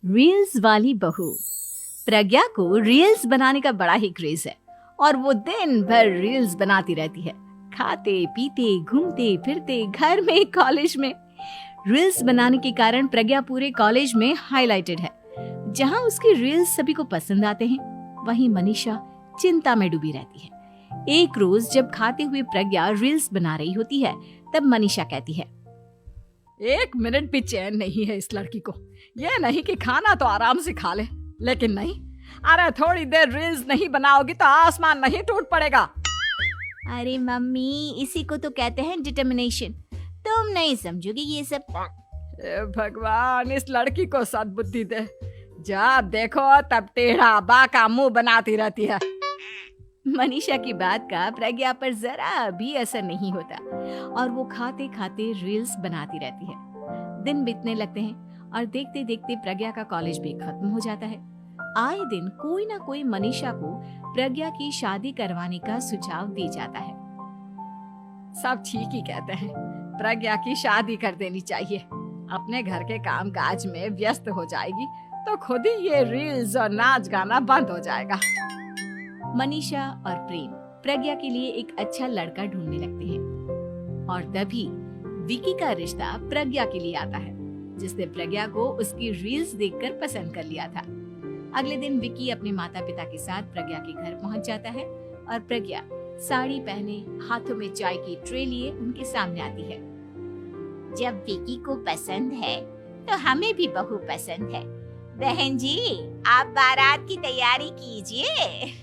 Reels वाली बहू। प्रज्ञा को रील्स बनाने का बड़ा ही क्रेज है और वो दिन भर रील्स बनाती रहती है। खाते पीते घूमते फिरते घर में कॉलेज में रील्स बनाने के कारण प्रज्ञा पूरे कॉलेज में हाईलाइटेड है। जहां उसकी रील्स सभी को पसंद आते हैं, वहीं मनीषा चिंता में डूबी रहती है। एक रोज जब खाते हुए प्रज्ञा रील्स बना रही होती है, तब मनीषा कहती है, एक मिनट भी चैन नहीं है इस लड़की को। ये नहीं कि खाना तो आराम से खा ले, लेकिन नहीं, अरे थोड़ी देर रील्स नहीं बनाओगी तो आसमान नहीं टूट पड़ेगा। अरे मम्मी, इसी को तो कहते हैं डिटर्मिनेशन। तुम नहीं समझोगी ये सब। भगवान, इस लड़की को सद्बुद्धि दे। जब देखो तब टेढ़ा बाका मुंह बनाती रहती है। मनीषा की बात का प्रज्ञा पर जरा भी असर नहीं होता और वो खाते खाते रील्स बनाती रहती है। दिन बीतने लगते हैं और देखते देखते प्रज्ञा का कॉलेज भी खत्म हो जाता है। आए दिन कोई ना कोई मनीषा को प्रज्ञा की शादी करवाने का सुझाव दे जाता है। सब ठीक ही कहते हैं, प्रज्ञा की शादी कर देनी चाहिए। अपने घर के काम काज में व्यस्त हो जाएगी तो खुद ही ये रील्स और नाच गाना बंद हो जाएगा। मनीषा और प्रेम प्रज्ञा के लिए एक अच्छा लड़का ढूंढने लगते हैं और तभी विकी का रिश्ता प्रज्ञा के लिए आता है, जिसने प्रज्ञा को उसकी रील्स देखकर पसंद कर लिया था। अगले दिन विकी अपने माता पिता के साथ प्रज्ञा के घर पहुंच जाता है और प्रज्ञा साड़ी पहने हाथों में चाय की ट्रे लिए उनके सामने आती है। जब विकी को पसंद है तो हमें भी बहू पसंद है। बहन जी, आप बारात की तैयारी कीजिए।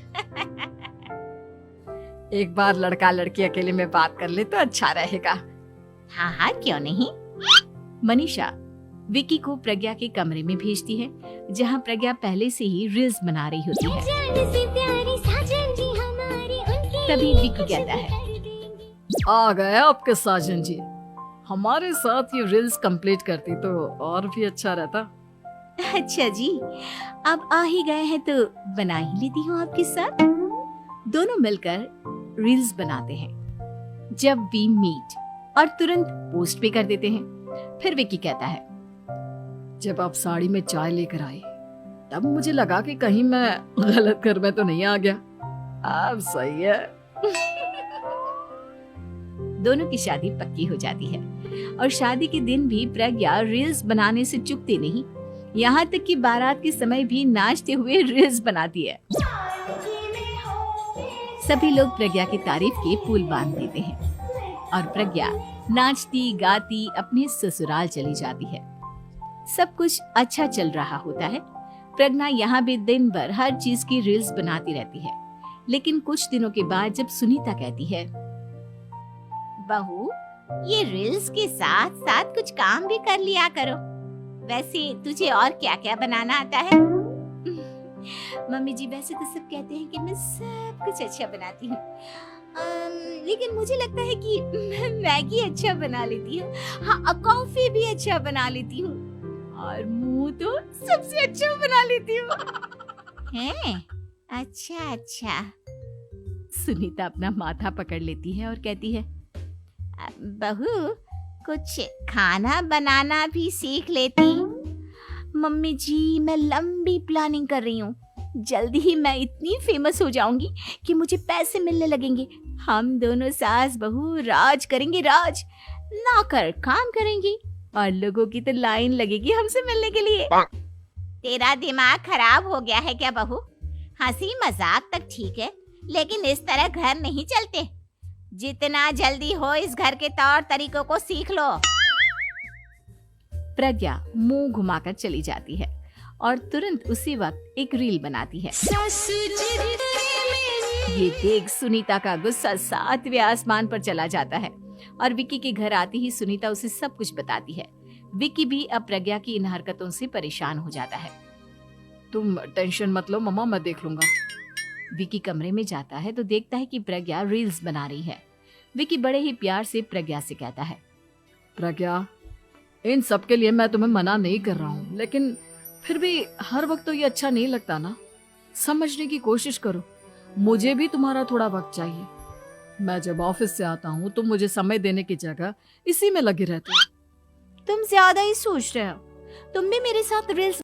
एक बार लड़का लड़की अकेले में बात कर ले तो अच्छा रहेगा। हाँ हाँ, क्यों नहीं। मनीषा विकी को प्रज्ञा के कमरे में भेजती है, जहां प्रज्ञा पहले से ही रील्स बना रही होती है। तभी विकी कहता है, आ गए आपके साजन जी। हमारे साथ ये रील्स कंप्लीट करती तो और भी अच्छा रहता। अच्छा जी, अब आ ही गए हैं तो बना ही लेती हूँ आपके साथ। दोनों मिलकर रील्स बनाते हैं। जब वी मीट और तुरंत पोस्ट भी कर देते हैं। फिर विकी कहता है, जब आप साड़ी में चाय लेकर आई तब मुझे लगा कि कहीं मैं गलत घर में तो नहीं आ गया। अब सही है। दोनों की शादी पक्की हो जाती है और शादी के दिन भी प्रज्ञा रील्स बनाने से चूकती नहीं। यहाँ तक कि बारात के समय भी नाचते हुए रील्स बनाती है। सभी लोग प्रज्ञा की तारीफ के पुल बांध देते हैं और प्रज्ञा नाचती गाती अपने ससुराल चली जाती है। सब कुछ अच्छा चल रहा होता है। प्रज्ञा यहाँ भी दिन भर हर चीज की रील्स बनाती रहती है। लेकिन कुछ दिनों के बाद जब सुनीता कहती है, बहू, ये रील्स के साथ साथ कुछ काम भी कर लिया करो। वैसे तुझे और क्या क्या बनाना आता है? मम्मी जी, वैसे तो सब कहते हैं कि मैं सब कुछ अच्छा बनाती हूँ, लेकिन मुझे लगता है कि मैं मैगी अच्छा बना लेती हूँ। हाँ, कॉफी भी अच्छा बना लेती हूँ और मुंह तो सबसे अच्छा बना लेती हूँ। हैं? अच्छा अच्छा। सुनीता अपना माथा पकड़ लेती है और कहती है, बहू, कुछ खाना बनाना भी सीख लेती। मम्मी जी, मैं लंबी प्लानिंग कर रही हूँ। जल्दी ही मैं इतनी फेमस हो जाऊंगी कि मुझे पैसे मिलने लगेंगे। हम दोनों सास बहू राज करेंगे, राज। नौकर काम करेंगी और लोगों की तो लाइन लगेगी हमसे मिलने के लिए। तेरा दिमाग खराब हो गया है क्या बहू? हंसी मजाक तक ठीक है, लेकिन इस तरह घर नहीं चलते। जितना जल्दी हो इस घर के तौर तरीकों को सीख लो। प्रज्ञा मुंह घुमाकर चली जाती है और तुरंत उसी वक्त एक रील बनाती है। ये देख सुनीता का गुस्सा 7वें आसमान पर चला जाता है और विकी के घर आती ही सुनीता उसे सब कुछ बताती है। विकी भी अब प्रज्ञा की इन हरकतों से परेशान हो जाता है। तुम टेंशन मत लो मम्मा, मैं देख लूंगा। विकी कमरे में जाता है तो देखता है कि प्रज्ञा रील्स बना रही है। विकी बड़े ही प्यार से प्रज्ञा से कहता है, प्रज्ञा, इन सब के लिए मैं तुम्हें मना नहीं कर रहा हूँ, लेकिन फिर भी हर वक्त तो ये अच्छा नहीं लगता ना। समझने की कोशिश करो, मुझे भी तुम्हारा थोड़ा वक्त चाहिए। मैं जब ऑफिस से आता हूँ तो मुझे समय देने की जगह इसी में लगे रहते हो। तुम ज्यादा ही सोच रहे हो। तुम भी मेरे साथ रील्स